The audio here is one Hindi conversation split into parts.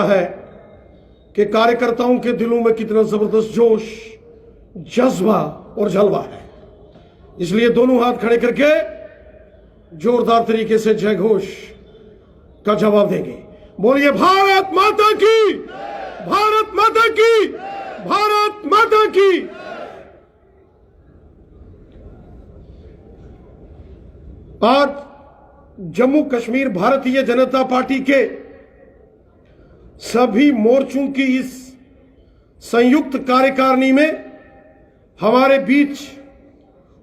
है कि कार्यकर्ताओं के दिलों में कितना जबरदस्त जोश, जज्बा और जलवा है। इसलिए दोनों हाथ खड़े करके जोरदार तरीके से जय घोष का जवाब देंगे। बोलिए भारत माता की, भारत माता की, भारत माता की। आज जम्मू कश्मीर भारतीय जनता पार्टी के सभी मोर्चों की इस संयुक्त कार्यकारिणी में हमारे बीच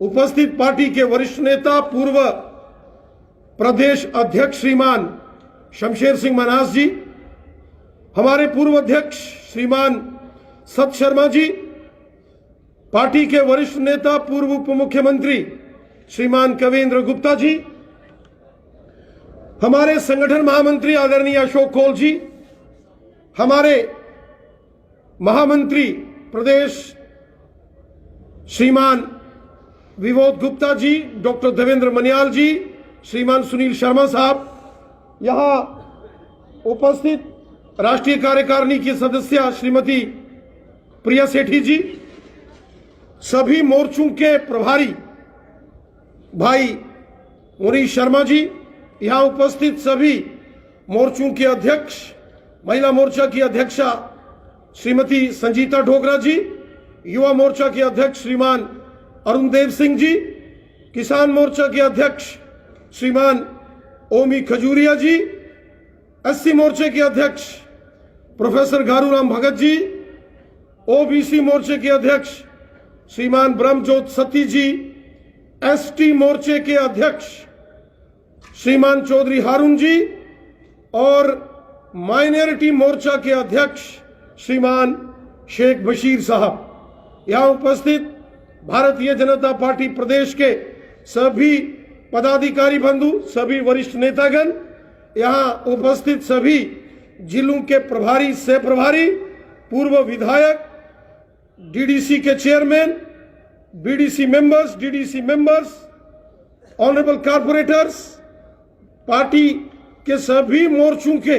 उपस्थित पार्टी के वरिष्ठ नेता, पूर्व प्रदेश अध्यक्ष श्रीमान शमशेर सिंह मन्हास जी, हमारे पूर्व अध्यक्ष श्रीमान सत शर्मा जी, पार्टी के वरिष्ठ नेता पूर्व उप मुख्यमंत्री श्रीमान कवींद्र गुप्ता जी, हमारे संगठन महामंत्री आदरणीय अशोक कौल जी, हमारे महामंत्री प्रदेश श्रीमान विनोद गुप्ता जी, डॉक्टर देवेंद्र मनियाल जी, श्रीमान सुनील शर्मा साहब, यहां उपस्थित राष्ट्रीय कार्यकारिणी की सदस्य श्रीमती प्रिया सेठी जी, सभी मोर्चों के प्रभारी भाई मुनीश शर्मा जी, यहां उपस्थित सभी मोर्चों के अध्यक्ष, महिला मोर्चा की अध्यक्षा श्रीमती संजीता डोगरा जी, युवा मोर्चा के अध्यक्ष श्रीमान अरुण देव सिंह जी, किसान मोर्चा के अध्यक्ष श्रीमान ओमी खजूरिया जी, एससी मोर्चे के अध्यक्ष प्रोफेसर गारूराम भगत जी, ओबीसी मोर्चे के अध्यक्ष श्रीमान ब्रह्मजोत सती जी, एसटी मोर्चे के अध्यक्ष श्रीमान चौधरी हारून जी और माइनॉरिटी मोर्चा के अध्यक्ष श्रीमान शेख बशीर साहब। यहां उपस्थित भारतीय जनता पार्टी प्रदेश के सभी पदाधिकारी बंधु, सभी वरिष्ठ नेतागण, यहां उपस्थित सभी जिलों के प्रभारी, सह प्रभारी, पूर्व विधायक, डीडीसी के chairman, BDC members, DDC members, honourable corporators, party के सभी मोर्चों के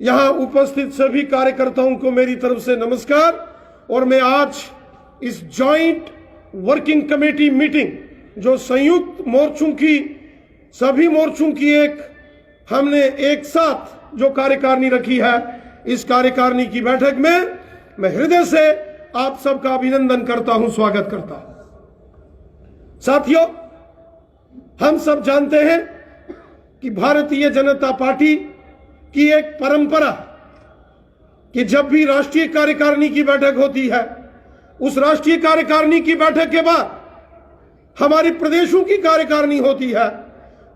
यहां उपस्थित सभी कार्यकर्ताओं को मेरी तरफ से नमस्कार। और मैं आज इस जॉइंट वर्किंग कमेटी मीटिंग, जो संयुक्त मोर्चों की, सभी मोर्चों की हमने एक साथ जो कार्यकारिणी रखी है, इस कार्यकारिणी की बैठक में मैं हृदय से आप सबका अभिनंदन करता हूं, स्वागत करता हूं। साथियों, हम सब जानते हैं कि भारतीय जनता पार्टी की एक परंपरा कि जब भी राष्ट्रीय कार्यकारिणी की बैठक होती है, उस राष्ट्रीय कार्यकारिणी की बैठक के बाद हमारी प्रदेशों की कार्यकारिणी होती है,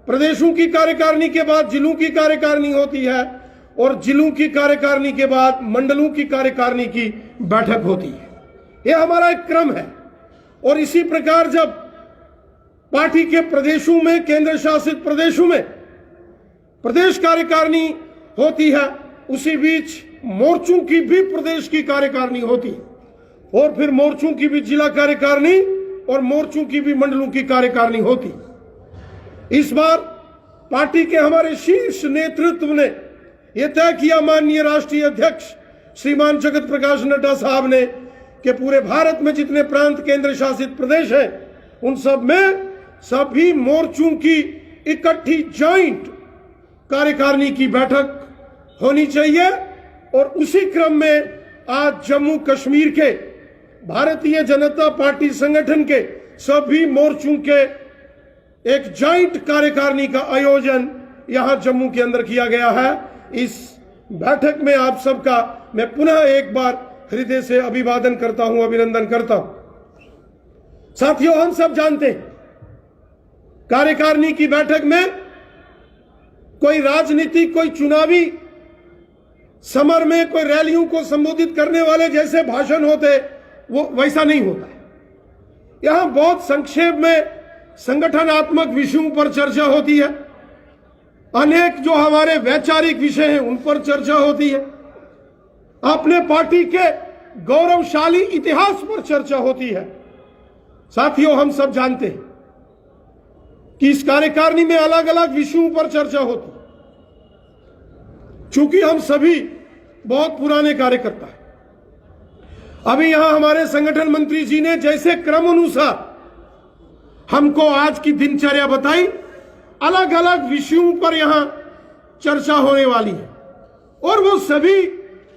प्रदेशों की कार्यकारिणी के बाद जिलों की कार्यकारिणी होती है और जिलों की कार्यकारिणी के बाद मंडलों की कार्यकारिणी की बैठक होती है। यह हमारा एक क्रम है। और इसी प्रकार जब पार्टी के प्रदेशों में, केंद्र शासित प्रदेशों में प्रदेश कार्यकारिणी होती है, उसी बीच मोर्चों की भी प्रदेश की कार्यकारिणी होती है और फिर मोर्चों की भी जिला कार्यकारिणी और मोर्चों की भी मंडलों की कार्यकारिणी होती। इस बार पार्टी के हमारे शीर्ष नेतृत्व ने यह तय किया, माननीय राष्ट्रीय अध्यक्ष श्रीमान जगत प्रकाश नड्डा साहब ने, कि पूरे भारत में जितने प्रांत, केंद्र शासित प्रदेश हैं, उन सब में सभी मोर्चों की इकट्ठी जॉइंट कार्यकारिणी की बैठक होनी चाहिए। और उसी क्रम में आज जम्मू कश्मीर के भारतीय जनता पार्टी संगठन के सभी मोर्चों के एक जॉइंट कार्यकारिणी का आयोजन यहां जम्मू के अंदर किया गया है। इस बैठक में आप सबका मैं पुनः एक बार हृदय से अभिवादन करता हूं, अभिनंदन करता हूं। साथियों, हम सब जानते हैं कार्यकारिणी की बैठक में कोई राजनीतिक, कोई चुनावी समर में कोई रैलियों को संबोधित करने वाले जैसे भाषण होते, वो वैसा नहीं होता है। यहां बहुत संक्षेप में संगठनात्मक विषयों पर चर्चा होती है, अनेक जो हमारे वैचारिक विषय हैं उन पर चर्चा होती है, अपने पार्टी के गौरवशाली इतिहास पर चर्चा होती है। साथियों, हम सब जानते हैं कि इस कार्यकारिणी में अलग अलग विषयों पर चर्चा होती है। चूंकि हम सभी बहुत पुराने कार्यकर्ता हैं। अभी यहां हमारे संगठन मंत्री जी ने जैसे क्रम अनुसार हमको आज की दिनचर्या बताई, अलग अलग विषयों पर यहां चर्चा होने वाली है और वो सभी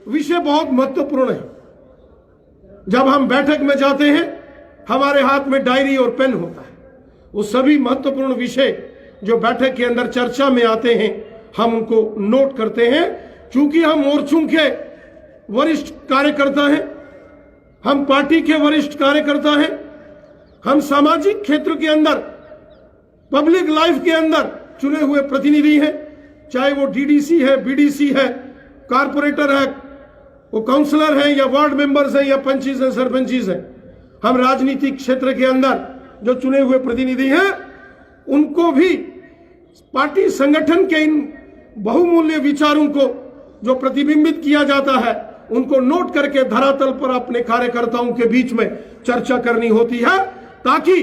विषय बहुत महत्वपूर्ण है। जब हम बैठक में जाते हैं हमारे हाथ में डायरी और पेन होता है, वो सभी महत्वपूर्ण विषय जो बैठक के अंदर चर्चा में आते हैं हम उनको नोट करते हैं। चूंकि हम मोर्चों के वरिष्ठ कार्यकर्ता हैं, हम पार्टी के वरिष्ठ कार्यकर्ता हैं, हम सामाजिक क्षेत्र के अंदर पब्लिक लाइफ के अंदर चुने हुए प्रतिनिधि हैं, चाहे वो डीडीसी है, बीडीसी है, कारपोरेटर है, वो काउंसलर हैं या वार्ड मेंबर्स हैं या पंचीज हैं, सरपंचीज हैं। हम राजनीतिक क्षेत्र के अंदर जो चुने हुए प्रतिनिधि हैं उनको भी पार्टी संगठन के इन बहुमूल्य विचारों को जो प्रतिबिंबित किया जाता है उनको नोट करके धरातल पर अपने कार्यकर्ताओं के बीच में चर्चा करनी होती है, ताकि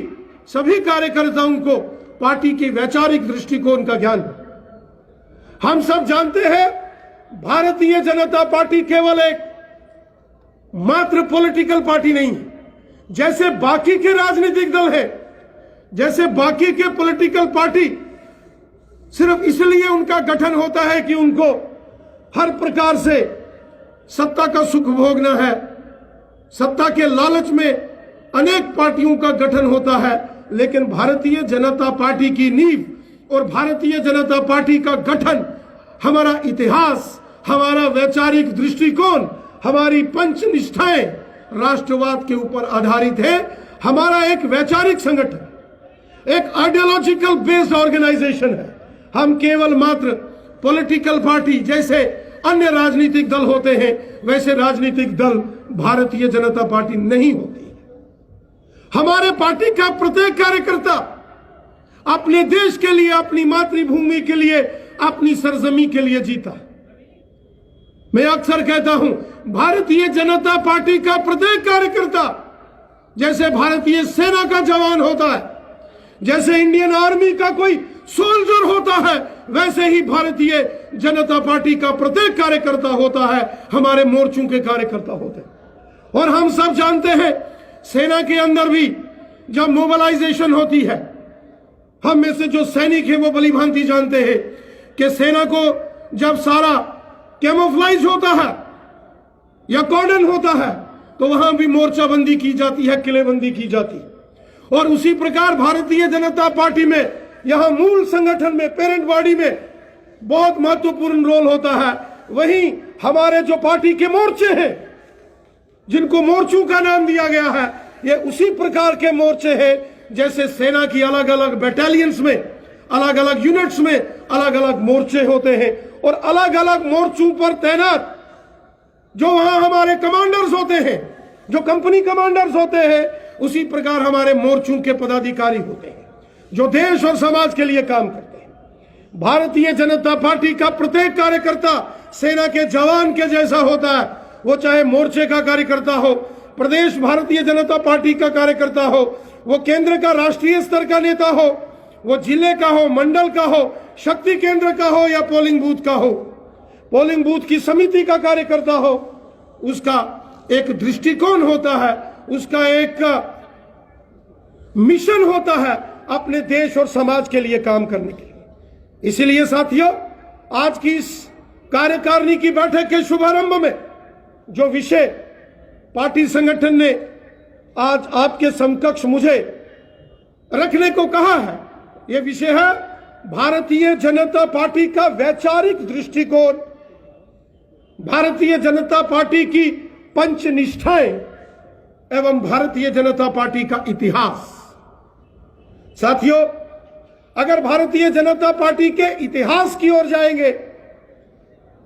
सभी कार्यकर्ताओं को पार्टी की वैचारिक दृष्टिकोण का ज्ञान हो। हम सब जानते हैं भारतीय जनता पार्टी केवल एक मात्र पॉलिटिकल पार्टी नहीं है। जैसे बाकी के राजनीतिक दल है, जैसे बाकी के पॉलिटिकल पार्टी सिर्फ इसलिए उनका गठन होता है कि उनको हर प्रकार से सत्ता का सुख भोगना है, सत्ता के लालच में अनेक पार्टियों का गठन होता है, लेकिन भारतीय जनता पार्टी की नींव और भारतीय जनता पार्टी का गठन, हमारा इतिहास, हमारा वैचारिक दृष्टिकोण, हमारी पंच निष्ठाएं राष्ट्रवाद के ऊपर आधारित है। हमारा एक वैचारिक संगठन, एक आइडियोलॉजिकल बेस्ड ऑर्गेनाइजेशन है। हम केवल मात्र पॉलिटिकल पार्टी जैसे अन्य राजनीतिक दल होते हैं वैसे राजनीतिक दल भारतीय जनता पार्टी नहीं होती। हमारे पार्टी का प्रत्येक कार्यकर्ता अपने देश के लिए, अपनी मातृभूमि के लिए, अपनी सरजमी के लिए जीता। मैं अक्सर कहता हूं भारतीय जनता पार्टी का प्रत्येक कार्यकर्ता जैसे भारतीय सेना का जवान होता है, जैसे इंडियन आर्मी का कोई सोल्जर होता है, वैसे ही भारतीय जनता पार्टी का प्रत्येक कार्यकर्ता होता है, हमारे मोर्चों के कार्यकर्ता होते हैं। और हम सब जानते हैं सेना के अंदर भी जब मोबिलाइजेशन होती है, हम में से जो सैनिक है वो भली भांति जानते हैं कि सेना को जब सारा कैमोफ्लाइज होता है या कॉर्डन होता है तो वहां भी मोर्चाबंदी की जाती है, किलेबंदी की जाती है। और उसी प्रकार भारतीय जनता पार्टी में यहां मूल संगठन में, पेरेंट बॉडी में बहुत महत्वपूर्ण रोल होता है। वहीं हमारे जो पार्टी के मोर्चे हैं, जिनको मोर्चों का नाम दिया गया है, ये उसी प्रकार के मोर्चे हैं जैसे सेना की अलग अलग बटालियंस में, अलग अलग यूनिट्स में अलग अलग मोर्चे होते हैं और अलग अलग मोर्चों पर तैनात जो वहां हमारे कमांडर्स होते हैं, जो कंपनी कमांडर्स होते हैं, उसी प्रकार हमारे मोर्चों के पदाधिकारी होते हैं जो देश और समाज के लिए काम करते हैं। भारतीय जनता पार्टी का प्रत्येक कार्यकर्ता सेना के जवान के जैसा होता है, वो चाहे मोर्चे का कार्यकर्ता हो, प्रदेश भारतीय जनता पार्टी का कार्यकर्ता हो, वो केंद्र का राष्ट्रीय स्तर का नेता हो, वो जिले का हो, मंडल का हो, शक्ति केंद्र का हो या पोलिंग बूथ का हो, पोलिंग बूथ की समिति का कार्यकर्ता हो। उसका एक दृष्टिकोण होता है, उसका एक मिशन होता है अपने देश और समाज के लिए काम करने के लिए। इसलिए साथियों, आज की इस कार्यकारिणी की बैठक के शुभारंभ में जो विषय पार्टी संगठन ने आज आपके समकक्ष मुझे रखने को कहा है, यह विषय है भारतीय जनता पार्टी का वैचारिक दृष्टिकोण, भारतीय जनता पार्टी की पंच निष्ठाएं एवं भारतीय जनता पार्टी का इतिहास। साथियों, अगर भारतीय जनता पार्टी के इतिहास की ओर जाएंगे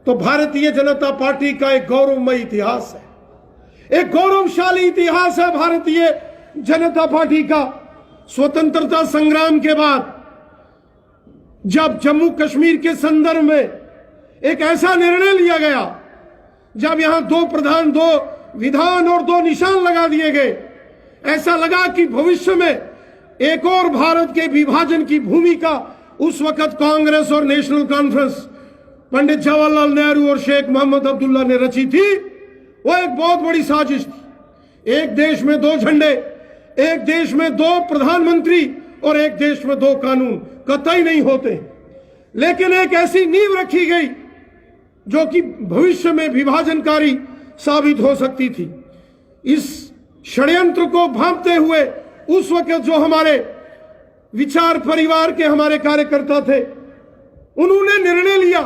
तो भारतीय जनता पार्टी का एक गौरवमय इतिहास है, एक गौरवशाली इतिहास है भारतीय जनता पार्टी का। स्वतंत्रता संग्राम के बाद जब जम्मू कश्मीर के संदर्भ में एक ऐसा निर्णय लिया गया, जब यहां 2 प्रधान, 2 विधान और 2 निशान लगा दिए गए, ऐसा लगा कि भविष्य में एक और भारत के विभाजन की भूमिका उस वक्त कांग्रेस और नेशनल कॉन्फ्रेंस पंडित जवाहरलाल नेहरू और शेख मोहम्मद अब्दुल्ला ने रची थी, वो एक बहुत बड़ी साजिश थी। एक देश में दो झंडे, एक देश में दो प्रधानमंत्री और एक देश में दो कानून कतई नहीं होते, लेकिन एक ऐसी नींव रखी गई जो कि भविष्य में विभाजनकारी साबित हो सकती थी। इस षड्यंत्र को भांपते हुए उस वक्त जो हमारे विचार परिवार के हमारे कार्यकर्ता थे, उन्होंने निर्णय लिया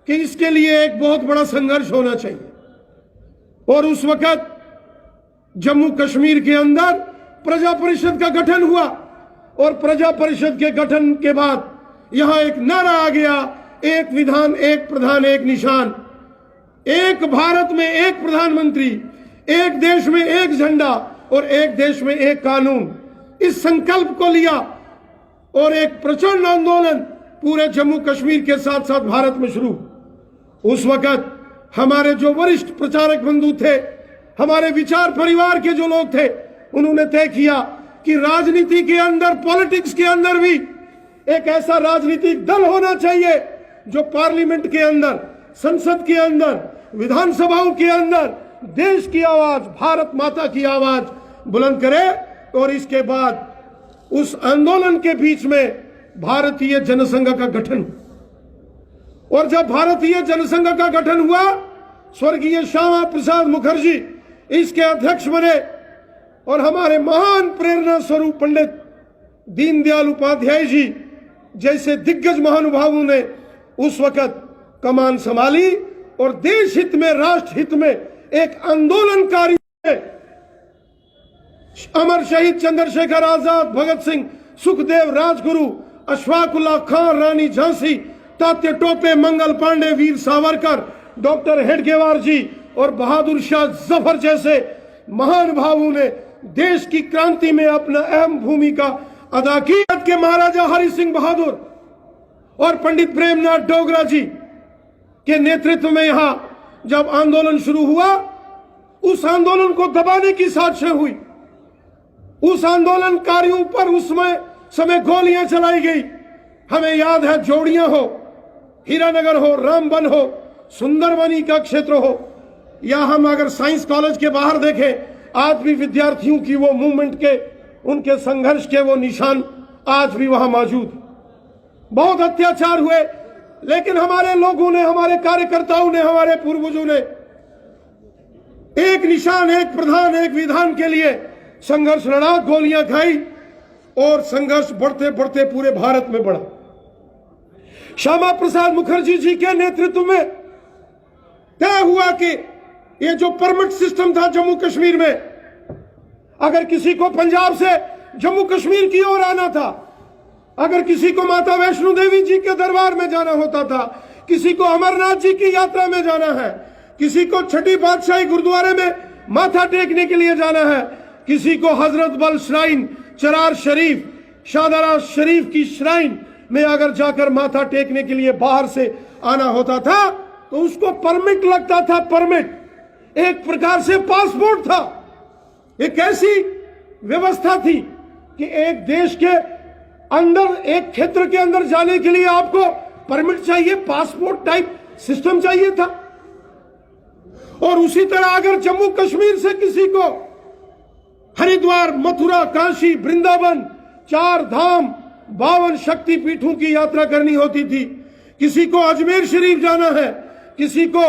कि इसके लिए एक बहुत बड़ा संघर्ष होना चाहिए। और उस वक्त जम्मू कश्मीर के अंदर प्रजा परिषद का गठन हुआ और प्रजा परिषद के गठन के बाद यहां एक नारा आ गया, एक विधान एक प्रधान एक निशान, एक भारत में एक प्रधानमंत्री, एक देश में एक झंडा और एक देश में एक कानून। इस संकल्प को लिया और एक प्रचंड आंदोलन पूरे जम्मू कश्मीर के साथ साथ भारत में शुरू। उस वक्त हमारे जो वरिष्ठ प्रचारक बंधु थे, हमारे विचार परिवार के जो लोग थे, उन्होंने तय किया कि राजनीति के अंदर, पॉलिटिक्स के अंदर भी एक ऐसा राजनीतिक दल होना चाहिए जो पार्लियामेंट के अंदर, संसद के अंदर, विधानसभाओं के अंदर देश की आवाज, भारत माता की आवाज बुलंद करे। और इसके बाद उस आंदोलन के बीच में भारतीय जनसंघ का गठन, और जब भारतीय जनसंघ का गठन हुआ, स्वर्गीय श्यामा प्रसाद मुखर्जी इसके अध्यक्ष बने और हमारे महान प्रेरणा स्वरूप पंडित दीनदयाल उपाध्याय जी जैसे दिग्गज महानुभावों ने उस वक्त कमान संभाली और देश हित में, राष्ट्र हित में एक आंदोलनकारी अमर शहीद चंद्रशेखर आजाद, भगत सिंह, सुखदेव, राजगुरु, अशफाकुल्लाह खान, रानी झांसी, तात्या टोपे, मंगल पांडे, वीर सावरकर, डॉक्टर हेडगेवार जी और बहादुर शाह जफर जैसे महान भावों ने देश की क्रांति में अपना अहम भूमिका अदा की। के महाराजा हरि सिंह बहादुर और पंडित प्रेमनाथ डोगरा जी के नेतृत्व में यहां जब आंदोलन शुरू हुआ, उस आंदोलन को दबाने की साजिशें हुई। उस आंदोलनकारियों पर उस समय गोलियां चलाई गई। हमें याद है, जोड़ियां हो, हीरानगर हो, रामबन हो, सुंदरबनी का क्षेत्र हो, या हम अगर साइंस कॉलेज के बाहर देखें, आज भी विद्यार्थियों की वो मूवमेंट के, उनके संघर्ष के वो निशान आज भी वहां मौजूद। बहुत अत्याचार हुए, लेकिन हमारे लोगों ने, हमारे कार्यकर्ताओं ने, हमारे पूर्वजों ने एक निशान, एक प्रधान, एक विधान के लिए संघर्ष लड़ा, गोलियां खाई और संघर्ष बढ़ते बढ़ते पूरे भारत में बढ़ा। श्यामा प्रसाद मुखर्जी जी के नेतृत्व में तय हुआ कि ये जो परमिट सिस्टम था जम्मू कश्मीर में, अगर किसी को पंजाब से जम्मू कश्मीर की ओर आना था, अगर किसी को माता वैष्णो देवी जी के दरबार में जाना होता था, किसी को अमरनाथ जी की यात्रा में जाना है, किसी को छठी पातशाही गुरुद्वारे में माथा टेकने के लिए जाना है, किसी को हजरत बल श्राइन, चरार शरीफ, शाहदरा शरीफ की श्राइन में अगर जाकर माथा टेकने के लिए बाहर से आना होता था, तो उसको परमिट लगता था। परमिट एक प्रकार से पासपोर्ट था। एक ऐसी व्यवस्था थी कि एक देश के अंदर, एक क्षेत्र के अंदर जाने के लिए आपको परमिट चाहिए, पासपोर्ट टाइप सिस्टम चाहिए था। और उसी तरह अगर जम्मू कश्मीर से किसी को हरिद्वार, मथुरा, काशी, वृंदावन, 4 धाम, 52 शक्ति पीठों की यात्रा करनी होती थी, किसी को अजमेर शरीफ जाना है, किसी को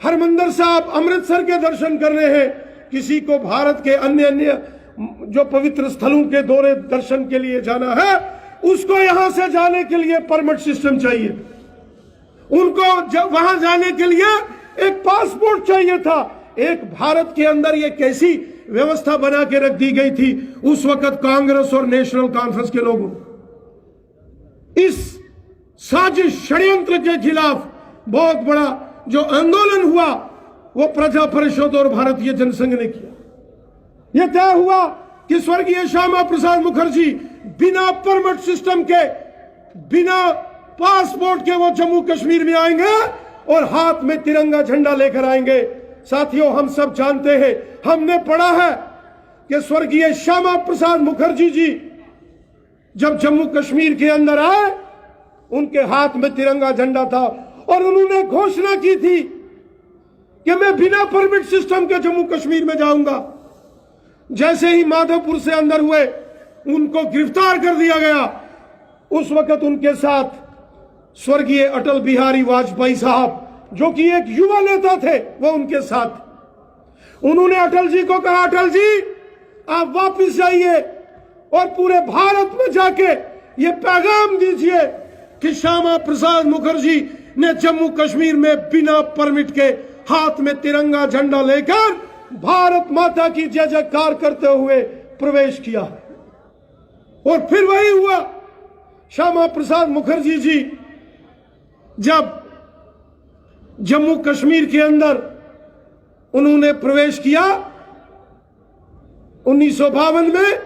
हरमंदिर साहब अमृतसर के दर्शन करने हैं, किसी को भारत के अन्य अन्य जो पवित्र स्थलों के दौरे दर्शन के लिए जाना है, उसको यहां से जाने के लिए परमिट सिस्टम चाहिए। उनको वहां जाने के लिए एक पासपोर्ट चाहिए था। एक भारत के अंदर ये कैसी व्यवस्था बना के रख दी गई थी उस वक्त कांग्रेस और नेशनल कॉन्फ्रेंस के लोगों। इस साजिश षड्यंत्र के खिलाफ बहुत बड़ा जो आंदोलन हुआ वो प्रजा परिषद और भारतीय जनसंघ ने किया। यह तय हुआ कि स्वर्गीय श्यामा प्रसाद मुखर्जी बिना परमिट सिस्टम के, बिना पासपोर्ट के वो जम्मू कश्मीर में आएंगे और हाथ में तिरंगा झंडा लेकर आएंगे। साथियों, हम सब जानते हैं, हमने पढ़ा है कि स्वर्गीय श्यामा प्रसाद मुखर्जी जी जब जम्मू कश्मीर के अंदर आए, उनके हाथ में तिरंगा झंडा था और उन्होंने घोषणा की थी कि मैं बिना परमिट सिस्टम के जम्मू कश्मीर में जाऊंगा। जैसे ही माधवपुर से अंदर हुए, उनको गिरफ्तार कर दिया गया। उस वक्त उनके साथ स्वर्गीय अटल बिहारी वाजपेयी साहब, जो कि एक युवा नेता थे, वो उनके साथ। उन्होंने अटल जी को कहा, अटल जी आप वापस जाइए और पूरे भारत में जाके ये पैगाम दीजिए कि श्यामा प्रसाद मुखर्जी ने जम्मू कश्मीर में बिना परमिट के हाथ में तिरंगा झंडा लेकर भारत माता की जय जयकार करते हुए प्रवेश किया। और फिर वही हुआ। श्यामा प्रसाद मुखर्जी जी जब जम्मू कश्मीर के अंदर उन्होंने प्रवेश किया 1952 में,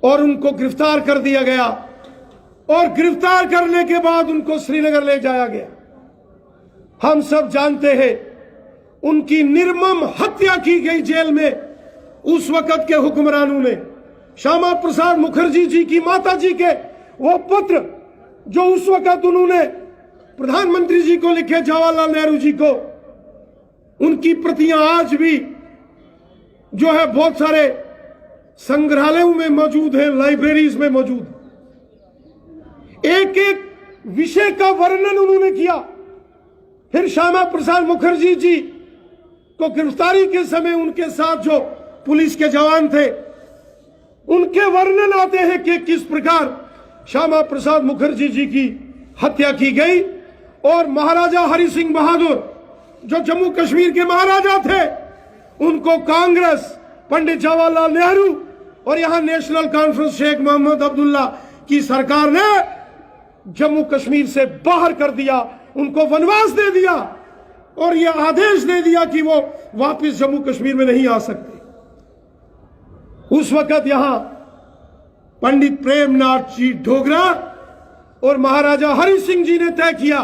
और उनको गिरफ्तार कर दिया गया, और गिरफ्तार करने के बाद उनको श्रीनगर ले जाया गया। हम सब जानते हैं उनकी निर्मम हत्या की गई जेल में। उस वक्त के हुक्मरानों ने श्यामा प्रसाद मुखर्जी जी की माता जी के वो पत्र जो उस वक्त उन्होंने प्रधानमंत्री जी को लिखे, जवाहरलाल नेहरू जी को, उनकी प्रतियां आज भी जो है बहुत सारे संग्रहालयों में मौजूद है, लाइब्रेरीज में मौजूद। एक एक विषय का वर्णन उन्होंने किया। फिर श्यामा प्रसाद मुखर्जी जी को गिरफ्तारी के समय उनके साथ जो पुलिस के जवान थे, उनके वर्णन आते हैं कि किस प्रकार श्यामा प्रसाद मुखर्जी जी की हत्या की गई। और महाराजा हरि सिंह बहादुर, जो जम्मू कश्मीर के महाराजा थे, उनको कांग्रेस, पंडित जवाहरलाल नेहरू और यहां नेशनल कॉन्फ्रेंस शेख मोहम्मद अब्दुल्ला की सरकार ने जम्मू कश्मीर से बाहर कर दिया, उनको वनवास दे दिया और यह आदेश दे दिया कि वो वापस जम्मू कश्मीर में नहीं आ सकते। उस वक्त यहां पंडित प्रेमनाथ जी डोगरा और महाराजा हरि सिंह जी ने तय किया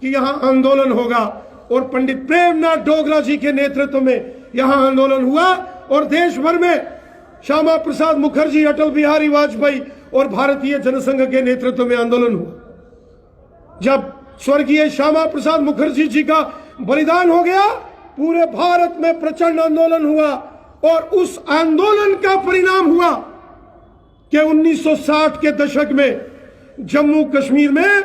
कि यहां आंदोलन होगा, और पंडित प्रेमनाथ डोगरा जी के नेतृत्व में यहां आंदोलन हुआ। और देश भर में श्यामा प्रसाद मुखर्जी, अटल बिहारी वाजपेयी और भारतीय जनसंघ के नेतृत्व में आंदोलन हुआ। जब स्वर्गीय श्यामा प्रसाद मुखर्जी जी का बलिदान हो गया, पूरे भारत में प्रचंड आंदोलन हुआ, और उस आंदोलन का परिणाम हुआ कि 1960 के दशक में जम्मू कश्मीर में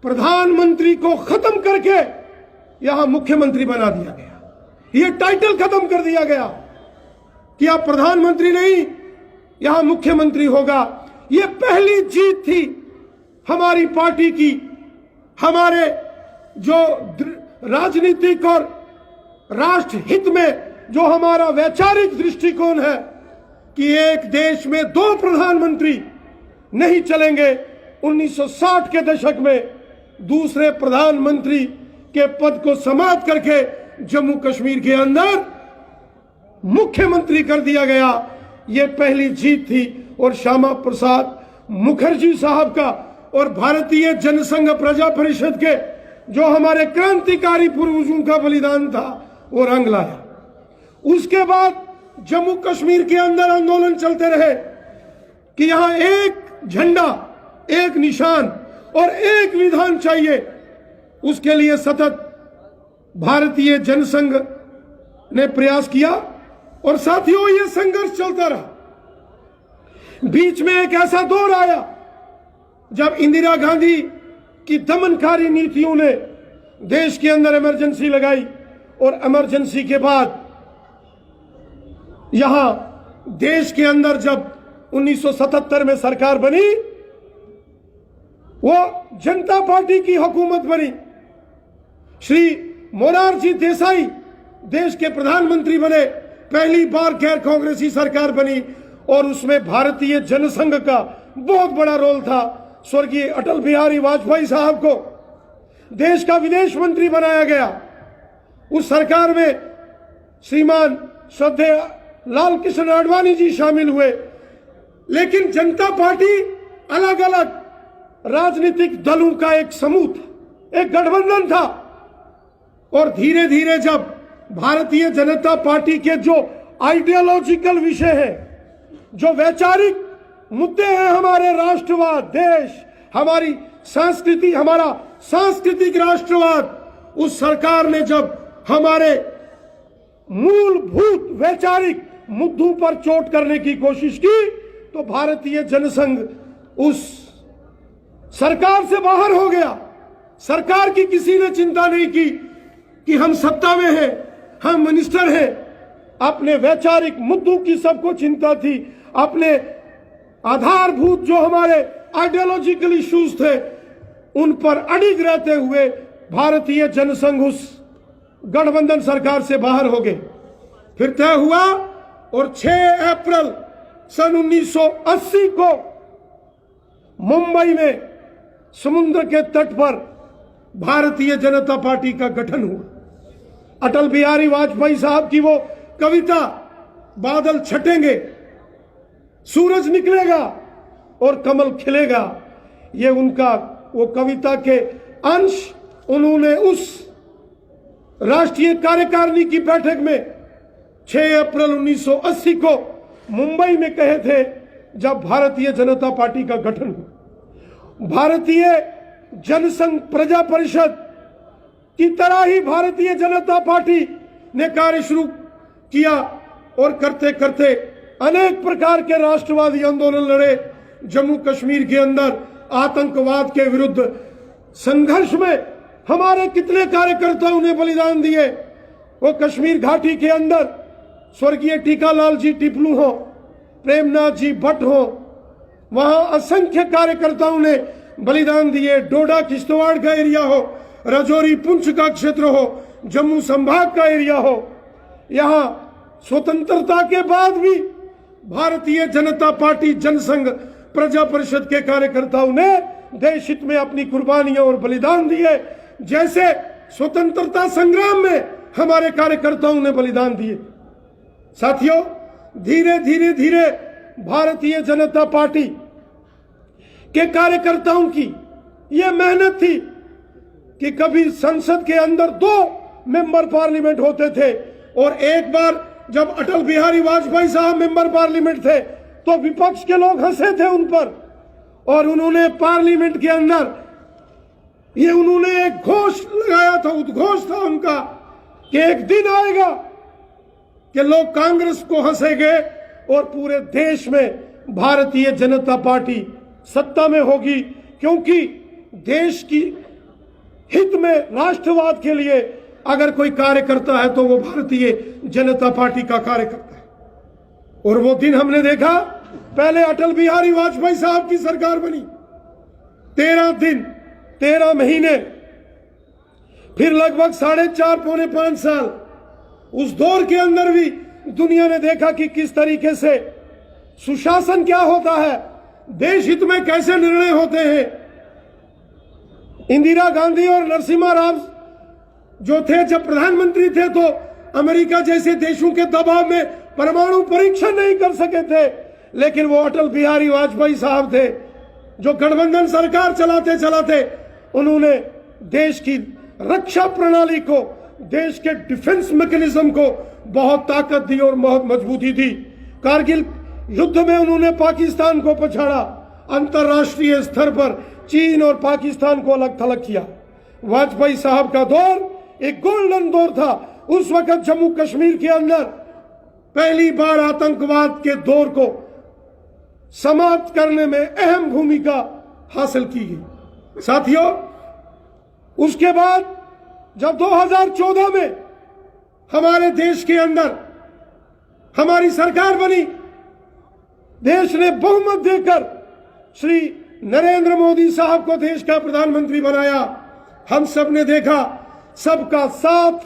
प्रधानमंत्री को खत्म करके यहां मुख्यमंत्री बना दिया गया। यह टाइटल खत्म कर दिया गया कि आप प्रधानमंत्री नहीं, यहां मुख्यमंत्री होगा। यह पहली जीत थी हमारी पार्टी की, हमारे जो राजनीतिक और राष्ट्र हित में जो हमारा वैचारिक दृष्टिकोण है कि एक देश में 2 प्रधानमंत्री नहीं चलेंगे। 1960 के दशक में दूसरे प्रधानमंत्री के पद को समाप्त करके जम्मू कश्मीर के अंदर मुख्यमंत्री कर दिया गया। यह पहली जीत थी। और श्यामा प्रसाद मुखर्जी साहब का और भारतीय जनसंघ प्रजा परिषद के जो हमारे क्रांतिकारी पूर्वजों का बलिदान था, वो रंग लाया। उसके बाद जम्मू कश्मीर के अंदर आंदोलन चलते रहे कि यहां एक झंडा, एक निशान और एक विधान चाहिए। उसके लिए सतत भारतीय जनसंघ ने प्रयास किया, और साथियों यह संघर्ष चलता रहा। बीच में एक ऐसा दौर आया जब इंदिरा गांधी की दमनकारी नीतियों ने देश के अंदर इमरजेंसी लगाई, और इमरजेंसी के बाद यहां देश के अंदर जब 1977 में सरकार बनी, वो जनता पार्टी की हुकूमत बनी। श्री मोरारजी देसाई देश के प्रधानमंत्री बने, पहली बार गैर कांग्रेसी सरकार बनी, और उसमें भारतीय जनसंघ का बहुत बड़ा रोल था। स्वर्गीय अटल बिहारी वाजपेयी साहब को देश का विदेश मंत्री बनाया गया। उस सरकार में श्रीमान श्रद्धेय लाल कृष्ण आडवाणी जी शामिल हुए। लेकिन जनता पार्टी अलग अलग राजनीतिक दलों का एक समूह था, एक गठबंधन था। और धीरे धीरे जब भारतीय जनता पार्टी के जो आइडियोलॉजिकल विषय है, जो वैचारिक मुद्दे हैं, हमारे राष्ट्रवाद, देश, हमारी संस्कृति, हमारा सांस्कृतिक राष्ट्रवाद, उस सरकार ने जब हमारे मूलभूत वैचारिक मुद्दों पर चोट करने की कोशिश की तो भारतीय जनसंघ उस सरकार से बाहर हो गया। सरकार की किसी ने चिंता नहीं की कि हम सत्ता में हैं, हम मिनिस्टर हैं। अपने वैचारिक मुद्दों की सबको चिंता थी। अपने आधारभूत जो हमारे आइडियोलॉजिकल इश्यूज थे उन पर अडिग रहते हुए भारतीय जनसंघ उस गठबंधन सरकार से बाहर हो गए। फिर तय हुआ और 6 अप्रैल सन 1980 को मुंबई में समुद्र के तट पर भारतीय जनता पार्टी का गठन हुआ। अटल बिहारी वाजपेयी साहब की वो कविता, बादल छटेंगे, सूरज निकलेगा और कमल खिलेगा, ये उनका वो कविता के अंश उन्होंने उस राष्ट्रीय कार्यकारिणी की बैठक में 6 अप्रैल 1980 को मुंबई में कहे थे, जब भारतीय जनता पार्टी का गठन हुआ। भारतीय जनसंघ प्रजा परिषद की तरह ही भारतीय जनता पार्टी ने कार्य शुरू किया और करते करते अनेक प्रकार के राष्ट्रवादी आंदोलन लड़े। जम्मू कश्मीर के अंदर आतंकवाद के विरुद्ध संघर्ष में हमारे कितने कार्यकर्ताओं ने बलिदान दिए। वो कश्मीर घाटी के अंदर स्वर्गीय टीकालाल जी टिपलू हो, प्रेमनाथ जी भट्ट हो, वहां असंख्य कार्यकर्ताओं ने बलिदान दिए। डोडा किश्तवाड़ का एरिया हो, राजौरी पुंछ का क्षेत्र हो, जम्मू संभाग का एरिया हो, यहां स्वतंत्रता के बाद भी भारतीय जनता पार्टी जनसंघ प्रजा परिषद के कार्यकर्ताओं ने देश हित में अपनी कुर्बानियां और बलिदान दिए। जैसे स्वतंत्रता संग्राम में हमारे कार्यकर्ताओं ने बलिदान दिए। साथियों, धीरे धीरे धीरे भारतीय जनता पार्टी के कार्यकर्ताओं की यह मेहनत थी कि कभी संसद के अंदर 2 मेंबर पार्लियामेंट होते थे और एक बार जब अटल बिहारी वाजपेयी साहब मेंबर पार्लियामेंट थे तो विपक्ष के लोग हंसे थे उन पर, और उन्होंने पार्लियामेंट के अंदर ये उन्होंने एक घोष लगाया था, उद्घोष था उनका कि एक दिन आएगा कि लोग कांग्रेस को हंसेंगे और पूरे देश में भारतीय जनता पार्टी सत्ता में होगी, क्योंकि देश की हित में राष्ट्रवाद के लिए अगर कोई कार्य करता है तो वो भारतीय जनता पार्टी का कार्य करता है। और वो दिन हमने देखा, पहले अटल बिहारी वाजपेयी साहब की सरकार बनी, 13 दिन 13 महीने, फिर लगभग 4.5 पौने 5 साल। उस दौर के अंदर भी दुनिया ने देखा कि किस तरीके से सुशासन क्या होता है, देश हित में कैसे निर्णय होते हैं। इंदिरा गांधी और नरसिम्हा राव जो थे, जब प्रधानमंत्री थे तो अमेरिका जैसे देशों के दबाव में परमाणु परीक्षण नहीं कर सके थे, लेकिन वो अटल बिहारी वाजपेयी साहब थे जो गठबंधन सरकार चलाते चलाते उन्होंने देश की रक्षा प्रणाली को, देश के डिफेंस मैकेनिज्म को बहुत ताकत दी और बहुत मजबूती दी। कारगिल युद्ध में उन्होंने पाकिस्तान को पछाड़ा, अंतर्राष्ट्रीय स्तर पर चीन और पाकिस्तान को अलग थलग किया। वाजपेयी साहब का दौर एक गोल्डन दौर था। उस वक्त जम्मू कश्मीर के अंदर पहली बार आतंकवाद के दौर को समाप्त करने में अहम भूमिका हासिल की गई। साथियों, उसके बाद जब 2014 में हमारे देश के अंदर हमारी सरकार बनी, देश ने बहुमत देकर श्री नरेंद्र मोदी साहब को देश का प्रधानमंत्री बनाया। हम सब ने देखा, सबका साथ,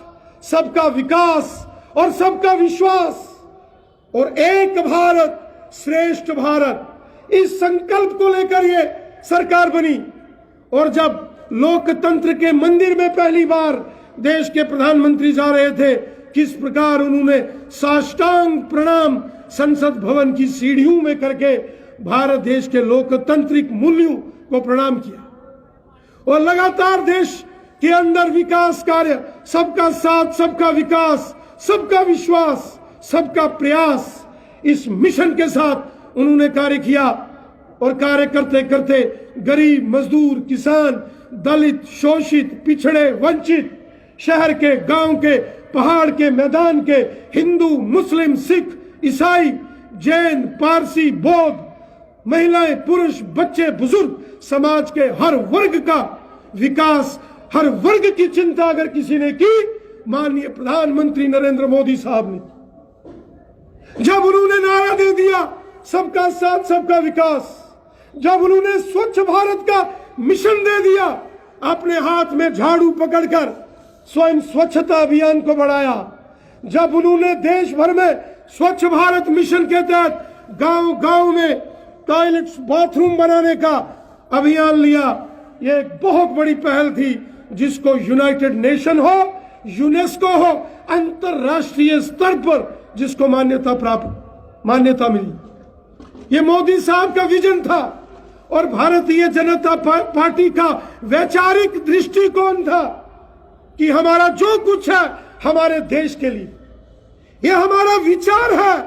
सबका विकास और सबका विश्वास और एक भारत श्रेष्ठ भारत, इस संकल्प को लेकर ये सरकार बनी। और जब लोकतंत्र के मंदिर में पहली बार देश के प्रधानमंत्री जा रहे थे, किस प्रकार उन्होंने साष्टांग प्रणाम संसद भवन की सीढ़ियों में करके भारत देश के लोकतांत्रिक मूल्यों को प्रणाम किया। और लगातार देश के अंदर विकास कार्य, सबका साथ, सबका विकास, सबका विश्वास, सबका प्रयास, इस मिशन के साथ उन्होंने कार्य किया। और कार्य करते करते गरीब, मजदूर, किसान, दलित, शोषित, पिछड़े, वंचित, शहर के, गांव के, पहाड़ के, मैदान के, हिंदू, मुस्लिम, सिख, ईसाई, जैन, पारसी, बौद्ध, महिलाएं, पुरुष, बच्चे, बुजुर्ग, समाज के हर वर्ग का विकास, हर वर्ग की चिंता अगर किसी ने की, माननीय प्रधानमंत्री नरेंद्र मोदी साहब ने। जब उन्होंने नारा दे दिया सबका साथ सबका विकास, जब उन्होंने स्वच्छ भारत का मिशन दे दिया, अपने हाथ में झाड़ू पकड़कर स्वयं स्वच्छता अभियान को बढ़ाया, जब उन्होंने देश भर में स्वच्छ भारत मिशन के तहत गांव गांव में टॉयलेट्स, बाथरूम बनाने का अभियान लिया, यह एक बहुत बड़ी पहल थी जिसको यूनाइटेड नेशन हो, यूनेस्को हो, अंतरराष्ट्रीय स्तर पर जिसको मान्यता मिली। ये मोदी साहब का विजन था और भारतीय जनता पार्टी का वैचारिक दृष्टिकोण था कि हमारा जो कुछ है हमारे देश के लिए। यह हमारा विचार है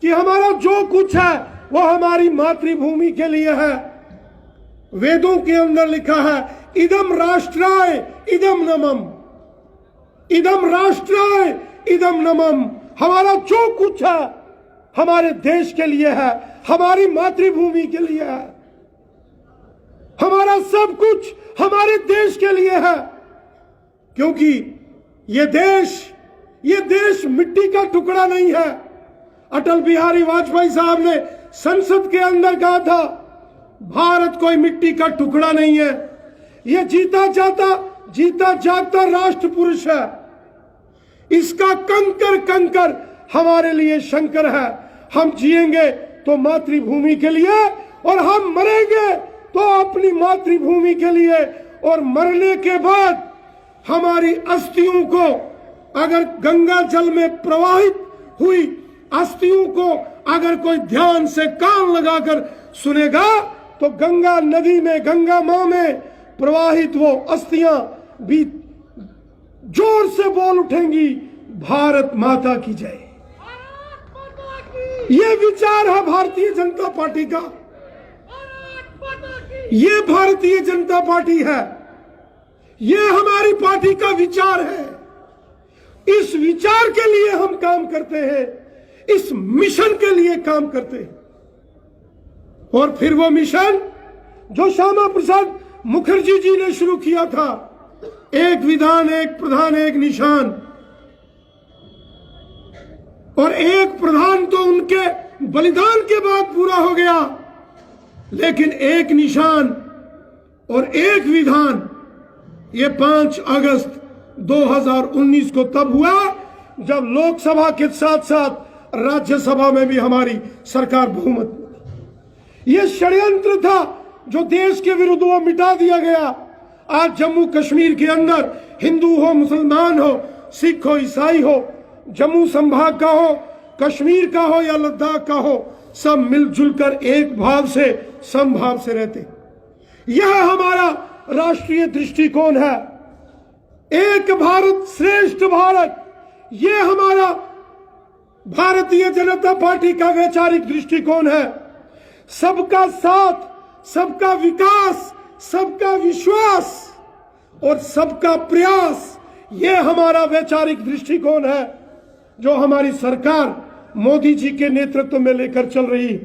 कि हमारा जो कुछ है वो हमारी मातृभूमि के लिए है। वेदों के अंदर लिखा है, इदम राष्ट्राय इदम नमम, इदम राष्ट्राय इदम नमम। हमारा जो कुछ है हमारे देश के लिए है, हमारी मातृभूमि के लिए है, हमारा सब कुछ हमारे देश के लिए है। क्योंकि ये देश मिट्टी का टुकड़ा नहीं है। अटल बिहारी वाजपेयी साहब ने संसद के अंदर कहा था, भारत कोई मिट्टी का टुकड़ा नहीं है, यह जीता जागता राष्ट्र पुरुष है। इसका कंकर कंकर हमारे लिए शंकर है। हम जिएंगे तो मातृभूमि के लिए और हम मरेंगे तो अपनी मातृभूमि के लिए। और मरने के बाद हमारी अस्थियों को अगर गंगा जल में प्रवाहित हुई अस्थियों को अगर कोई ध्यान से कान लगाकर सुनेगा तो गंगा नदी में, गंगा मां में प्रवाहित वो अस्थियां भी जोर से बोल उठेंगी, भारत माता की जय। ये विचार है भारतीय जनता पार्टी का, ये भारतीय जनता पार्टी है, ये हमारी पार्टी का विचार है। इस विचार के लिए हम काम करते हैं, इस मिशन के लिए काम करते हैं। और फिर वो मिशन जो श्यामा प्रसाद मुखर्जी जी ने शुरू किया था, एक विधान, एक प्रधान, एक निशान। और एक प्रधान तो उनके बलिदान के बाद पूरा हो गया, लेकिन एक निशान और एक विधान ये 5 अगस्त 2019 को तब हुआ जब लोकसभा के साथ साथ राज्यसभा में भी हमारी सरकार बहुमत में। ये षड्यंत्र था जो देश के विरुद्ध वो मिटा दिया गया। आज जम्मू कश्मीर के अंदर हिंदू हो, मुसलमान हो, सिख हो, ईसाई हो, जम्मू संभाग का हो, कश्मीर का हो या लद्दाख का हो, सब मिलजुल कर एक भाव से, समभाव से रहते। यह हमारा राष्ट्रीय दृष्टिकोण है। एक भारत श्रेष्ठ भारत, यह हमारा भारतीय जनता पार्टी का वैचारिक दृष्टिकोण है। सबका साथ, सबका विकास, सबका विश्वास और सबका प्रयास, यह हमारा वैचारिक दृष्टिकोण है जो हमारी सरकार मोदी जी के नेतृत्व में लेकर चल रही है।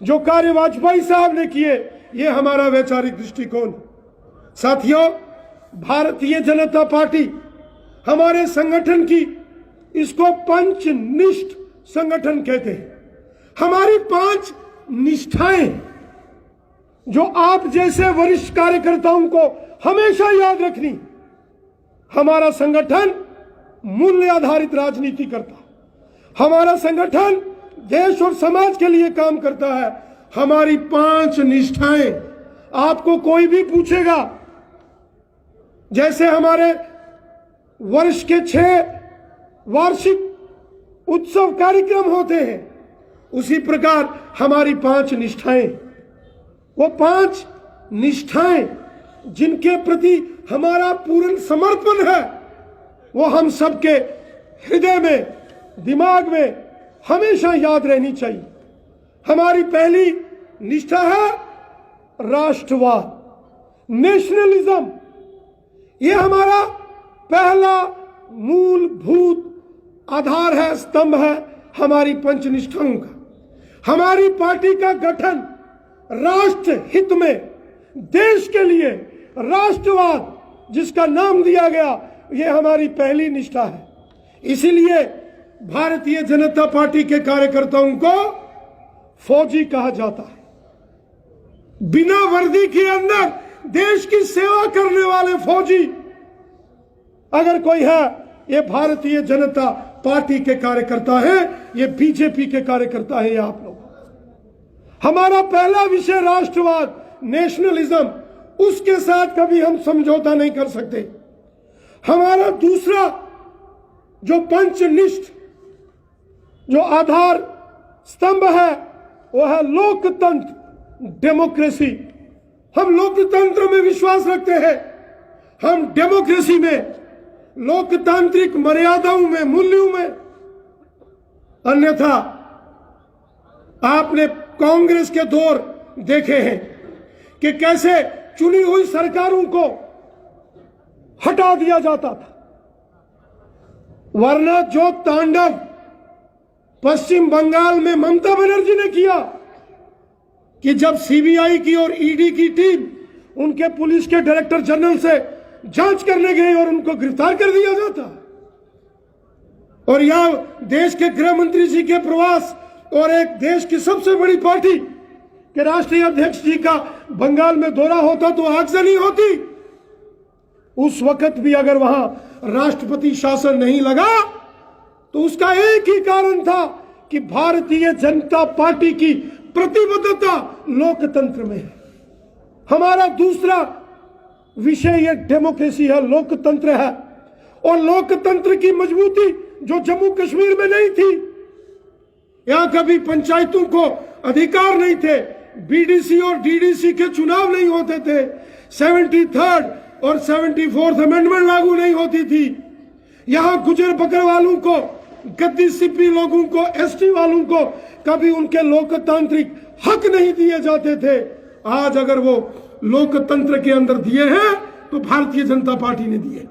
जो कार्य वाजपेयी साहब ने किए, यह हमारा वैचारिक दृष्टिकोण। साथियों, भारतीय जनता पार्टी हमारे संगठन की, इसको पंचनिष्ठ संगठन कहते हैं। हमारी 5 निष्ठाएं जो आप जैसे वरिष्ठ कार्यकर्ताओं को हमेशा याद रखनी। हमारा संगठन मूल्य आधारित राजनीति करता है, हमारा संगठन देश और समाज के लिए काम करता है। हमारी 5 निष्ठाएं, आपको कोई भी पूछेगा, जैसे हमारे वर्ष के 6 वार्षिक उत्सव कार्यक्रम होते हैं, उसी प्रकार हमारी 5 निष्ठाएं, वो 5 निष्ठाएं जिनके प्रति हमारा पूर्ण समर्पण है, वो हम सबके हृदय में, दिमाग में हमेशा याद रहनी चाहिए। हमारी पहली निष्ठा है राष्ट्रवाद। नेशनलिज्म, ये हमारा पहला मूलभूत आधार है, स्तंभ है हमारी पंचनिष्ठाओं का। हमारी पार्टी का गठन राष्ट्र हित में, देश के लिए राष्ट्रवाद जिसका नाम दिया गया, ये हमारी पहली निष्ठा है। इसीलिए भारतीय जनता पार्टी के कार्यकर्ताओं को फौजी कहा जाता है। बिना वर्दी के अंदर देश की सेवा करने वाले फौजी अगर कोई है, ये भारतीय जनता पार्टी के कार्यकर्ता है, ये बीजेपी के कार्यकर्ता है, ये आप लोग। हमारा पहला विषय राष्ट्रवाद, नेशनलिज्म, उसके साथ कभी हम समझौता नहीं कर सकते। हमारा दूसरा जो पंचनिष्ठ जो आधार स्तंभ है वो है लोकतंत्र, डेमोक्रेसी। हम लोकतंत्र में विश्वास रखते हैं, हम डेमोक्रेसी में, लोकतांत्रिक मर्यादाओं में, मूल्यों में। अन्यथा आपने कांग्रेस के दौर देखे हैं कि कैसे चुनी हुई सरकारों को हटा दिया जाता था, वरना जो तांडव पश्चिम बंगाल में ममता बनर्जी ने किया कि जब सीबीआई की और ईडी की टीम उनके पुलिस के डायरेक्टर जनरल से जांच करने गई और उनको गिरफ्तार कर दिया जाता, और यहां देश के गृह मंत्री जी के प्रवास और एक देश की सबसे बड़ी पार्टी के राष्ट्रीय अध्यक्ष जी का बंगाल में दौरा होता तो आगजनी होती। उस वक्त भी अगर वहां राष्ट्रपति शासन नहीं लगा तो उसका एक ही कारण था कि भारतीय जनता पार्टी की प्रतिबद्धता लोकतंत्र में है। हमारा दूसरा विषय ये डेमोक्रेसी है, लोकतंत्र है। और लोकतंत्र की मजबूती जो जम्मू कश्मीर में नहीं थी, यहां कभी पंचायतों को अधिकार नहीं थे, बीडीसी और डीडीसी के चुनाव नहीं होते थे, 73rd और 74th अमेंडमेंट लागू नहीं होती थी, यहां गुजर बकरवालों को, गद्दी सिप्पी लोगों को, एसटी वालों को कभी उनके लोकतांत्रिक हक नहीं दिए जाते थे। आज अगर वो लोकतंत्र के अंदर दिए हैं तो भारतीय जनता पार्टी ने दिए।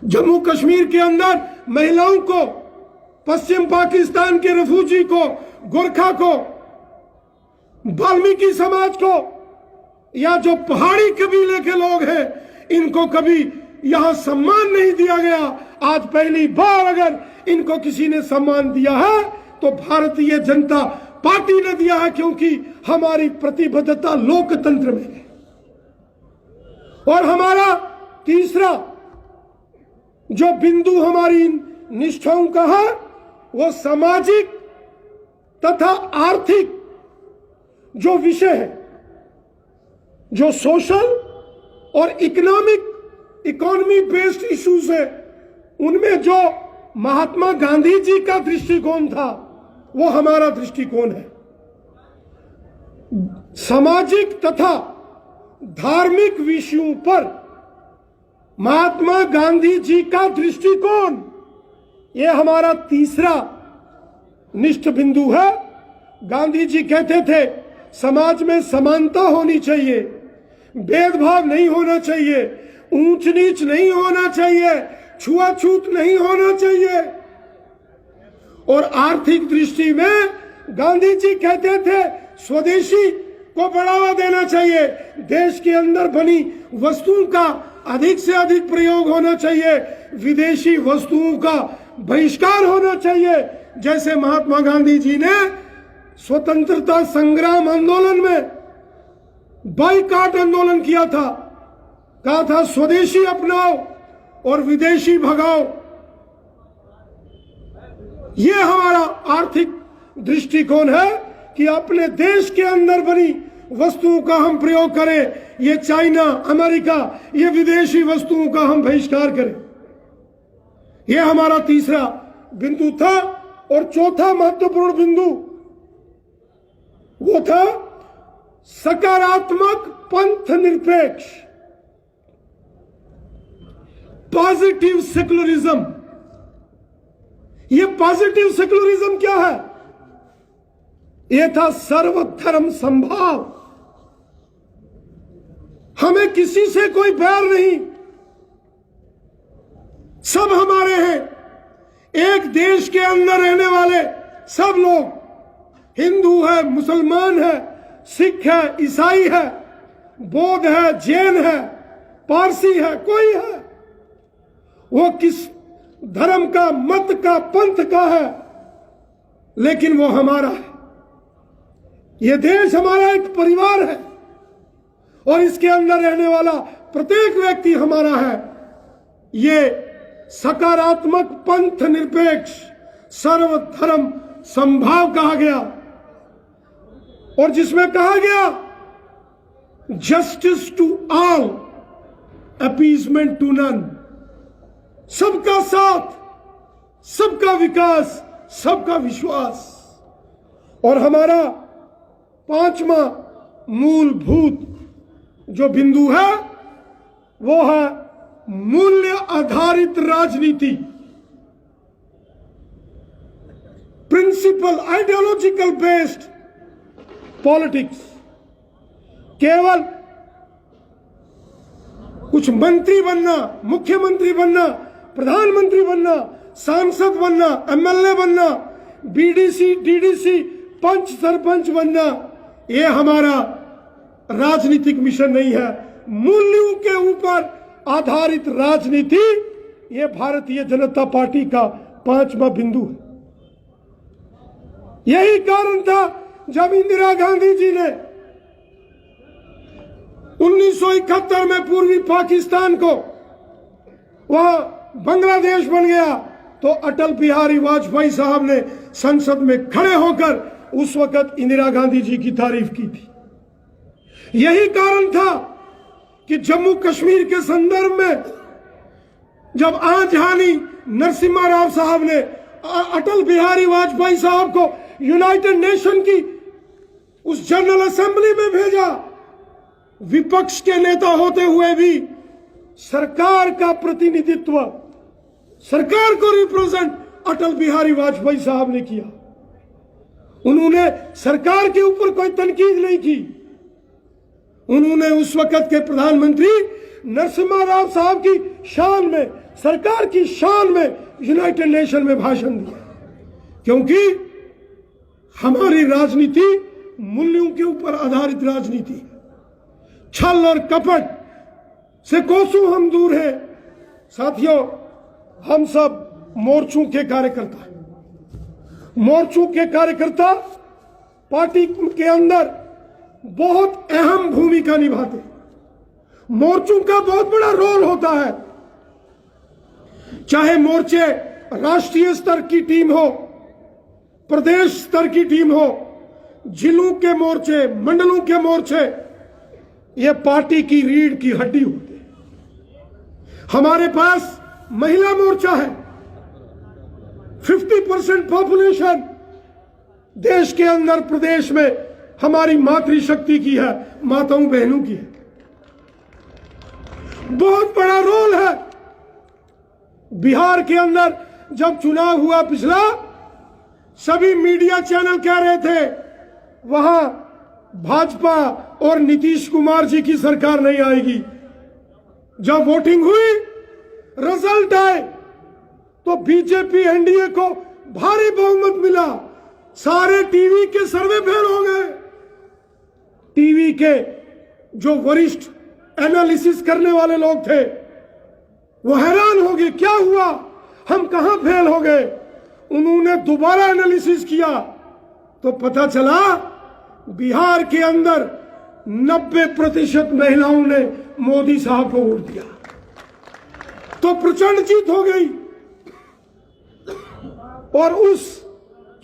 जम्मू कश्मीर के अंदर महिलाओं को, पश्चिम पाकिस्तान के रेफ्यूजी को, गोरखा को, वाल्मीकि समाज को, या जो पहाड़ी कबीले के लोग हैं, इनको कभी यहां सम्मान नहीं दिया गया। आज पहली बार अगर इनको किसी ने सम्मान दिया है तो भारतीय जनता पार्टी ने दिया है, क्योंकि हमारी प्रतिबद्धता लोकतंत्र में है। और हमारा तीसरा जो बिंदु हमारी निष्ठाओं का है वो सामाजिक तथा आर्थिक जो विषय है, जो सोशल और इकोनॉमी बेस्ड इश्यूज है, उनमें जो महात्मा गांधी जी का दृष्टिकोण था वो हमारा दृष्टिकोण है। सामाजिक तथा धार्मिक विषयों पर महात्मा गांधी जी का दृष्टिकोण, ये हमारा तीसरा निष्ठ बिंदु है। गांधी जी कहते थे समाज में समानता होनी चाहिए, भेदभाव नहीं होना चाहिए, ऊंच नीच नहीं होना चाहिए, छुआछूत नहीं होना चाहिए। और आर्थिक दृष्टि में गांधी जी कहते थे स्वदेशी को बढ़ावा देना चाहिए, देश के अंदर बनी वस्तुओं का अधिक से अधिक प्रयोग होना चाहिए, विदेशी वस्तुओं का बहिष्कार होना चाहिए। जैसे महात्मा गांधी जी ने स्वतंत्रता संग्राम आंदोलन में बाइकाट आंदोलन किया था, कहा था स्वदेशी अपनाओ और विदेशी भगाओ। यह हमारा आर्थिक दृष्टिकोण है कि अपने देश के अंदर बनी वस्तुओं का हम प्रयोग करें, ये चाइना, अमेरिका, ये विदेशी वस्तुओं का हम बहिष्कार करें। यह हमारा तीसरा बिंदु था। और चौथा महत्वपूर्ण बिंदु वो था सकारात्मक पंथ निरपेक्ष, पॉजिटिव सेकुलरिज्म। ये पॉजिटिव सेकुलरिज्म क्या है? यह था सर्वधर्म संभाव। हमें किसी से कोई बैर नहीं, सब हमारे हैं। एक देश के अंदर रहने वाले सब लोग, हिंदू है, मुसलमान है, सिख है, ईसाई है, बौद्ध है, जैन है, पारसी है, कोई है, वो किस धर्म का, मत का, पंथ का है, लेकिन वो हमारा है। ये देश हमारा एक परिवार है और इसके अंदर रहने वाला प्रत्येक व्यक्ति हमारा है। ये सकारात्मक पंथ निरपेक्ष सर्वधर्म समभाव कहा गया, और जिसमें कहा गया justice to all, appeasement to none, सबका साथ, सबका विकास, सबका विश्वास। और हमारा पांचवा मूलभूत जो बिंदु है वो है मूल्य आधारित राजनीति, प्रिंसिपल आइडियोलॉजिकल बेस्ड पॉलिटिक्स। केवल कुछ मंत्री बनना, मुख्यमंत्री बनना, प्रधानमंत्री बनना, सांसद बनना, एमएलए बनना, बीडीसी, डीडीसी, पंच सरपंच बनना, यह हमारा राजनीतिक मिशन नहीं है। मूल्यों के ऊपर आधारित राजनीति, यह भारतीय जनता पार्टी का पांचवा बिंदु है। यही कारण था जब इंदिरा गांधी जी ने 1971 में पूर्वी पाकिस्तान को वह बांग्लादेश बन गया, तो अटल बिहारी वाजपेयी साहब ने संसद में खड़े होकर उस वक्त इंदिरा गांधी जी की तारीफ की थी। यही कारण था कि जम्मू कश्मीर के संदर्भ में जब आजहानी नरसिम्हा राव साहब ने अटल बिहारी वाजपेयी साहब को यूनाइटेड नेशन की उस जनरल असेंबली में भेजा, विपक्ष के नेता होते हुए भी सरकार का प्रतिनिधित्व, सरकार को रिप्रेजेंट अटल बिहारी वाजपेयी साहब ने किया। उन्होंने सरकार के ऊपर कोई तनकीद नहीं की। उन्होंने उस वक्त के प्रधानमंत्री नरसिम्हा राव साहब की शान में, सरकार की शान में यूनाइटेड नेशन में भाषण दिया, क्योंकि हमारी राजनीति मूल्यों के ऊपर आधारित राजनीति है। छल और कपट से कोसों हम दूर हैं। साथियों, हम सब मोर्चों के कार्यकर्ता हैं। मोर्चों के कार्यकर्ता पार्टी के अंदर बहुत अहम भूमिका निभाते हैं। मोर्चों का बहुत बड़ा रोल होता है, चाहे मोर्चे राष्ट्रीय स्तर की टीम हो, प्रदेश स्तर की टीम हो, जिलों के मोर्चे, मंडलों के मोर्चे, ये पार्टी की रीढ़ की हड्डी होते हैं। हमारे पास महिला मोर्चा है। 50% पॉपुलेशन देश के अंदर, प्रदेश में हमारी मातृशक्ति की है, माताओं बहनों की है। बहुत बड़ा रोल है। बिहार के अंदर जब चुनाव हुआ पिछला, सभी मीडिया चैनल कह रहे थे वहां भाजपा और नीतीश कुमार जी की सरकार नहीं आएगी। जब वोटिंग हुई, रिजल्ट आए, तो बीजेपी एनडीए को भारी बहुमत मिला। सारे टीवी के सर्वे फेल हो गए। टीवी के जो वरिष्ठ एनालिसिस करने वाले लोग थे वो हैरान हो गए, क्या हुआ, हम कहां फेल हो गए। उन्होंने दोबारा एनालिसिस किया तो पता चला बिहार के अंदर 90% महिलाओं ने मोदी साहब को वोट दिया, तो प्रचंड जीत हो गई। और उस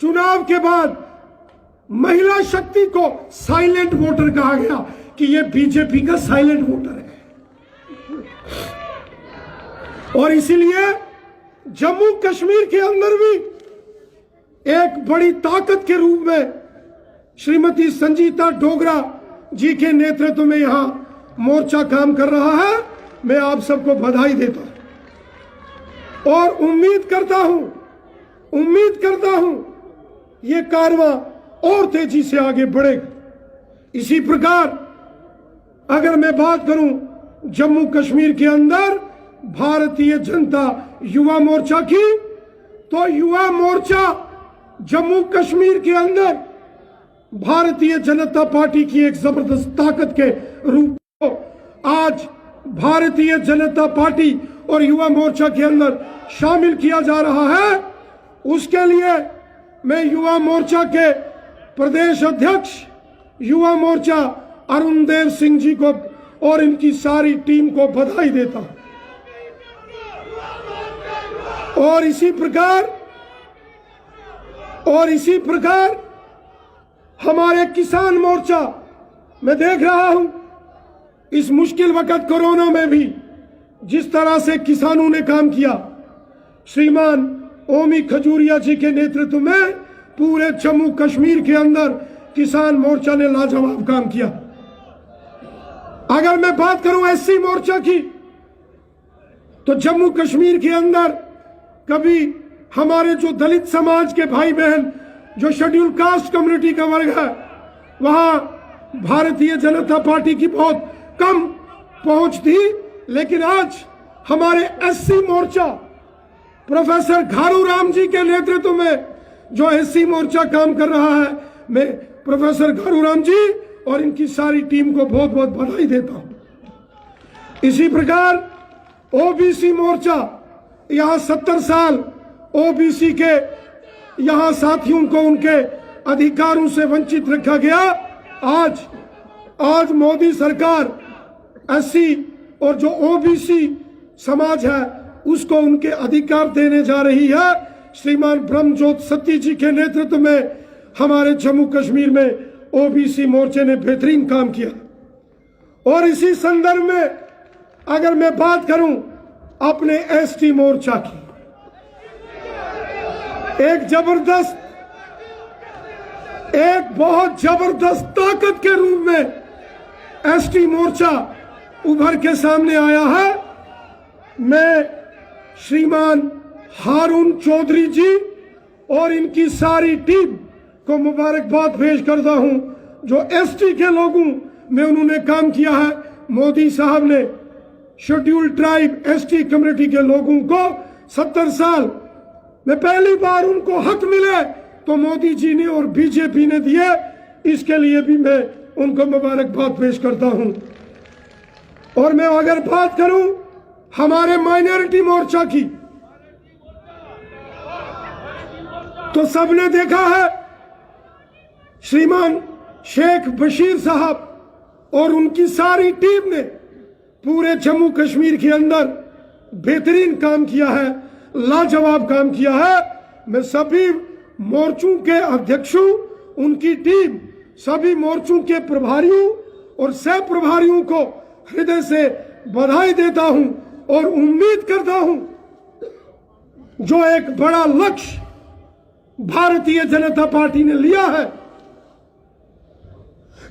चुनाव के बाद महिला शक्ति को साइलेंट वोटर कहा गया कि ये बीजेपी का साइलेंट वोटर है। और इसीलिए जम्मू कश्मीर के अंदर भी एक बड़ी ताकत के रूप में श्रीमती संजीता डोगरा जी के नेतृत्व में यहां मोर्चा काम कर रहा है। मैं आप सबको बधाई देता हूं और उम्मीद करता हूं ये कारवां और तेजी से आगे बढ़ेगा। इसी प्रकार अगर मैं बात करूं जम्मू कश्मीर के अंदर भारतीय जनता युवा मोर्चा की, तो युवा मोर्चा जम्मू कश्मीर के अंदर भारतीय जनता पार्टी की एक जबरदस्त ताकत के रूप में आज भारतीय जनता पार्टी और युवा मोर्चा के अंदर शामिल किया जा रहा है। उसके लिए मैं युवा मोर्चा के प्रदेश अध्यक्ष युवा मोर्चा अरुण देव सिंह जी को और इनकी सारी टीम को बधाई देता हूं। और इसी प्रकार हमारे किसान मोर्चा, मैं देख रहा हूं इस मुश्किल वक्त कोरोना में भी जिस तरह से किसानों ने काम किया, श्रीमान ओमी खजूरिया जी के नेतृत्व में पूरे जम्मू कश्मीर के अंदर किसान मोर्चा ने लाजवाब काम किया। अगर मैं बात करूं एससी मोर्चा की, तो जम्मू कश्मीर के अंदर कभी हमारे जो दलित समाज के भाई बहन, जो शेड्यूल कास्ट कम्युनिटी का वर्ग है, वहां भारतीय जनता पार्टी की बहुत कम पहुंच थी। लेकिन आज हमारे एससी मोर्चा प्रोफेसर घारू राम जी के नेतृत्व में जो एससी मोर्चा काम कर रहा है, मैं प्रोफेसर घारू राम जी और इनकी सारी टीम को बहुत बहुत बधाई देता हूं। इसी प्रकार ओबीसी मोर्चा, यहां 70 साल ओबीसी के यहां साथियों को उनके अधिकारों से वंचित रखा गया। आज मोदी सरकार एससी और जो ओबीसी समाज है उसको उनके अधिकार देने जा रही है। श्रीमान ब्रह्मजोत सत्ती जी के नेतृत्व में हमारे जम्मू कश्मीर में ओबीसी मोर्चे ने बेहतरीन काम किया। और इसी संदर्भ में अगर मैं बात करूं अपने एसटी मोर्चा की, एक बहुत जबरदस्त ताकत के रूप में एसटी मोर्चा उभर के सामने आया है। मैं श्रीमान हारून चौधरी जी और इनकी सारी टीम को मुबारकबाद पेश करता हूं, जो एसटी के लोगों में उन्होंने काम किया है। मोदी साहब ने शेड्यूल ट्राइब एसटी कम्युनिटी के लोगों को 70 साल में पहली बार उनको हक मिले तो मोदी जी ने और बीजेपी ने दिए। इसके लिए भी मैं उनको मुबारकबाद पेश करता हूं। और मैं अगर बात करूं हमारे माइनॉरिटी मोर्चा की, तो सबने देखा है श्रीमान शेख बशीर साहब और उनकी सारी टीम ने पूरे जम्मू कश्मीर के अंदर बेहतरीन काम किया है, लाजवाब काम किया है। मैं सभी मोर्चों के अध्यक्षों, उनकी टीम, सभी मोर्चों के प्रभारियों और सह प्रभारियों को हृदय से बधाई देता हूं और उम्मीद करता हूं जो एक बड़ा लक्ष्य भारतीय जनता पार्टी ने लिया है,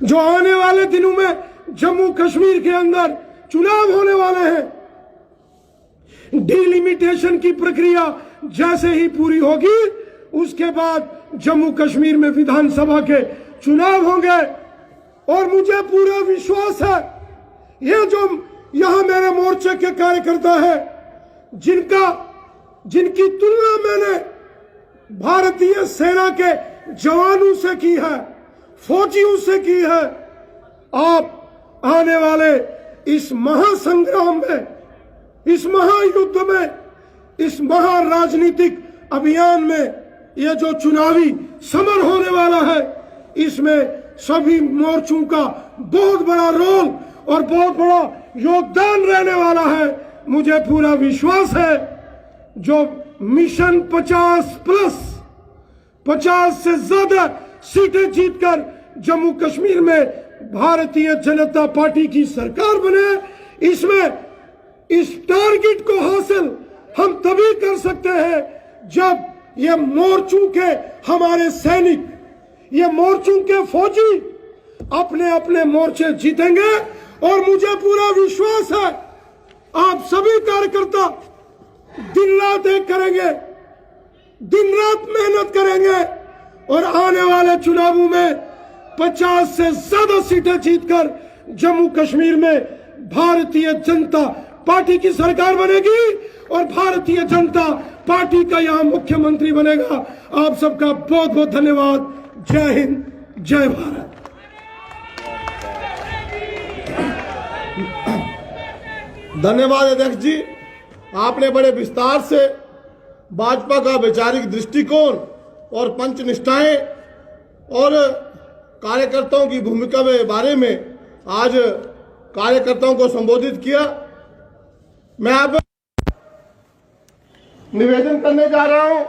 जो आने वाले दिनों में जम्मू कश्मीर के अंदर चुनाव होने वाले हैं, डिलिमिटेशन की प्रक्रिया जैसे ही पूरी होगी उसके बाद जम्मू कश्मीर में विधानसभा के चुनाव होंगे। और मुझे पूरा विश्वास है ये जो यहां मेरे मोर्चे के कार्यकर्ता है, जिनकी तुलना मैंने भारतीय सेना के जवानों से की है, फौजियों से की है, आप आने वाले इस महासंग्राम में, इस महायुद्ध में, इस महाराजनीतिक अभियान में, ये जो चुनावी समर होने वाला है, इसमें सभी मोर्चों का बहुत बड़ा रोल और बहुत बड़ा योगदान रहने वाला है। मुझे पूरा विश्वास है जो मिशन 50 से ज्यादा सीटें जीतकर जम्मू कश्मीर में भारतीय जनता पार्टी की सरकार बने, इसमें इस टारगेट को हासिल हम तभी कर सकते हैं जब ये मोर्चों के हमारे सैनिक, ये मोर्चों के फौजी अपने अपने मोर्चे जीतेंगे। और मुझे पूरा विश्वास है आप सभी कार्यकर्ता दिन रात एक करेंगे, दिन रात मेहनत करेंगे और आने वाले चुनावों में 50 से ज्यादा सीटें जीतकर जम्मू कश्मीर में भारतीय जनता पार्टी की सरकार बनेगी और भारतीय जनता पार्टी का यहाँ मुख्यमंत्री बनेगा। आप सबका बहुत बहुत धन्यवाद। जय हिंद, जय भारत। धन्यवाद अध्यक्ष जी, आपने बड़े विस्तार से भाजपा का वैचारिक दृष्टिकोण और पंचनिष्ठाएं और कार्यकर्ताओं की भूमिका के बारे में आज कार्यकर्ताओं को संबोधित किया। मैं अब निवेदन करने जा रहा हूं